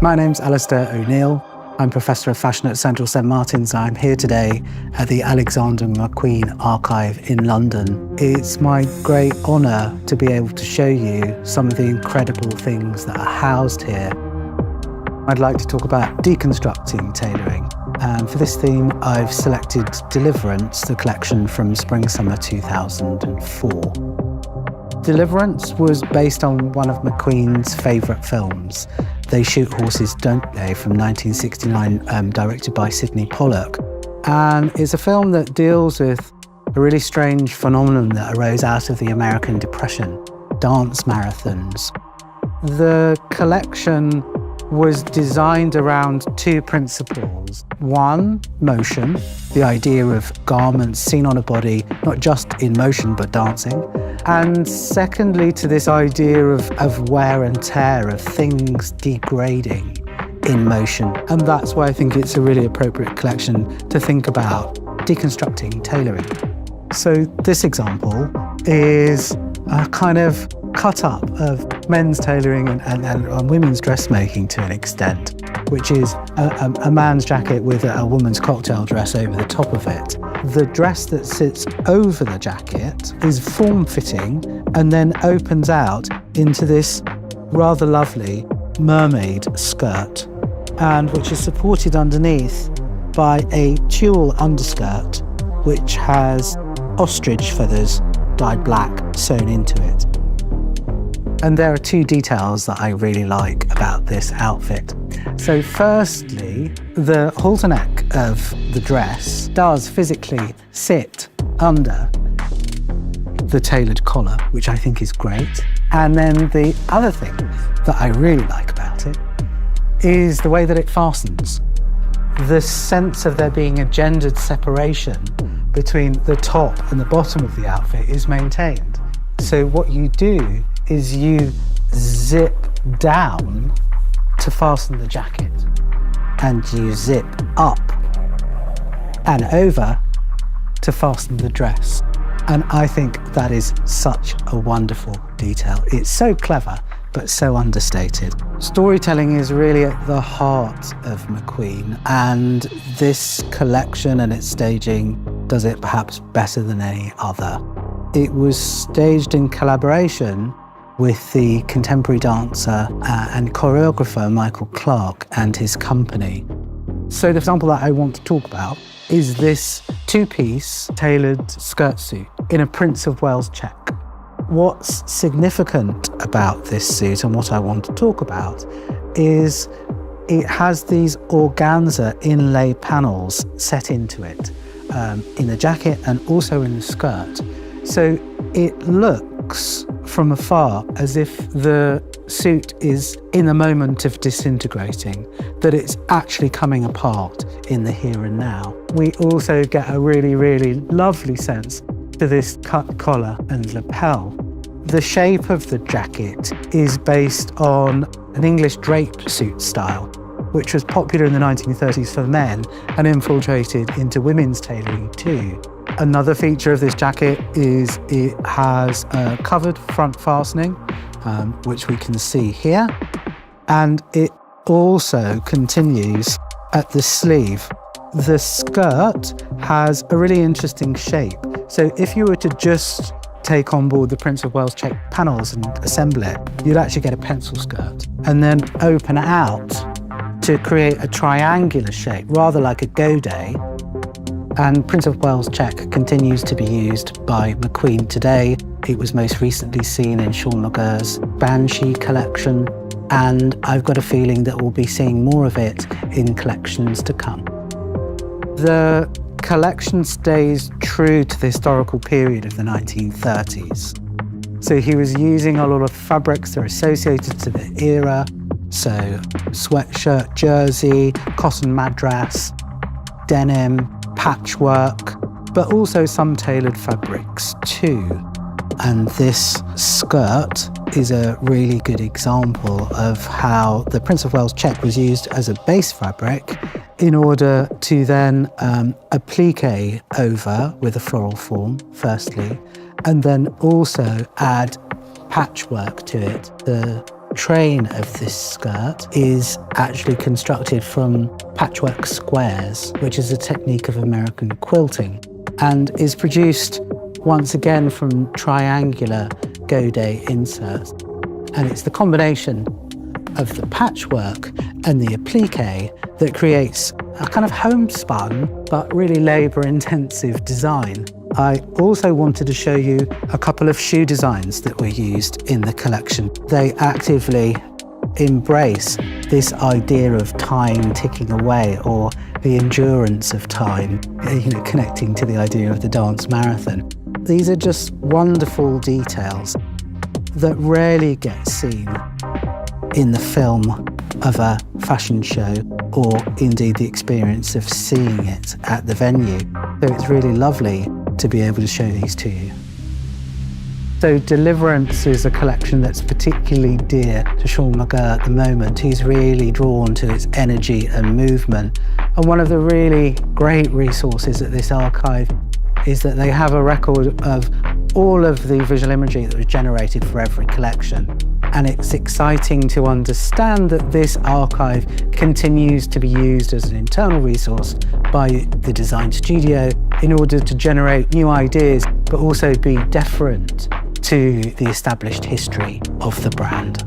My name's Alistair O'Neill. I'm Professor of Fashion at Central St Martin's. I'm here today at the Alexander McQueen Archive in London. It's my great honour to be able to show you some of the incredible things that are housed here. I'd like to talk about deconstructing tailoring. And for this theme, I've selected Deliverance, the collection from Spring/Summer 2004. Deliverance was based on one of McQueen's favourite films, They Shoot Horses, Don't They, from 1969, directed by Sidney Pollack. And it's a film that deals with a really strange phenomenon that arose out of the American Depression, dance marathons. The collection was designed around two principles. One, motion, the idea of garments seen on a body, not just in motion, but dancing. And secondly, to this idea of wear and tear, of things degrading in motion. And that's why I think it's a really appropriate collection to think about deconstructing tailoring. So this example is a kind of cut-up of men's tailoring and women's dressmaking to an extent, which is a man's jacket with a woman's cocktail dress over the top of it. The dress that sits over the jacket is form-fitting and then opens out into this rather lovely mermaid skirt, and which is supported underneath by a tulle underskirt which has ostrich feathers dyed black sewn into it. And there are two details that I really like about this outfit. So firstly, the halter neck of the dress does physically sit under the tailored collar, which I think is great. And then the other thing that I really like about it is the way that it fastens. The sense of there being a gendered separation between the top and the bottom of the outfit is maintained. So what you do is you zip down to fasten the jacket, and you zip up and over to fasten the dress. And I think that is such a wonderful detail. It's so clever, but so understated. Storytelling is really at the heart of McQueen, and this collection and its staging does it perhaps better than any other. It was staged in collaboration with the contemporary dancer and choreographer Michael Clark and his company. So the example that I want to talk about is this two-piece tailored skirt suit in a Prince of Wales check. What's significant about this suit and what I want to talk about is it has these organza inlay panels set into it in the jacket and also in the skirt. So it looks from afar as if the suit is in a moment of disintegrating, that it's actually coming apart in the here and now. We also get a really, really lovely sense to this cut collar and lapel. The shape of the jacket is based on an English draped suit style, which was popular in the 1930s for men and infiltrated into women's tailoring too. Another feature of this jacket is it has a covered front fastening, which we can see here, and it also continues at the sleeve. The skirt has a really interesting shape. So if you were to just take on board the Prince of Wales check panels and assemble it, you'd actually get a pencil skirt and then open it out to create a triangular shape, rather like a godet. And Prince of Wales check continues to be used by McQueen today. It was most recently seen in Sean McGirr's Banshee collection, and I've got a feeling that we'll be seeing more of it in collections to come. The collection stays true to the historical period of the 1930s. So he was using a lot of fabrics that are associated to the era, so sweatshirt, jersey, cotton madras, denim, patchwork, but also some tailored fabrics too. And this skirt is a really good example of how the Prince of Wales check was used as a base fabric in order to then applique over with a floral form, firstly, and then also add patchwork to it, the train of this skirt is actually constructed from patchwork squares, which is a technique of American quilting, and is produced once again from triangular Godet inserts. And it's the combination of the patchwork and the applique that creates a kind of homespun but really labour-intensive design. I also wanted to show you a couple of shoe designs that were used in the collection. They actively embrace this idea of time ticking away, or the endurance of time, connecting to the idea of the dance marathon. These are just wonderful details that rarely get seen in the film of a fashion show, or indeed the experience of seeing it at the venue. So it's really lovely to be able to show these to you. So Deliverance is a collection that's particularly dear to Sean McGurr at the moment. He's really drawn to its energy and movement. And one of the really great resources at this archive is that they have a record of all of the visual imagery that was generated for every collection. And it's exciting to understand that this archive continues to be used as an internal resource by the design studio in order to generate new ideas, but also be deferent to the established history of the brand.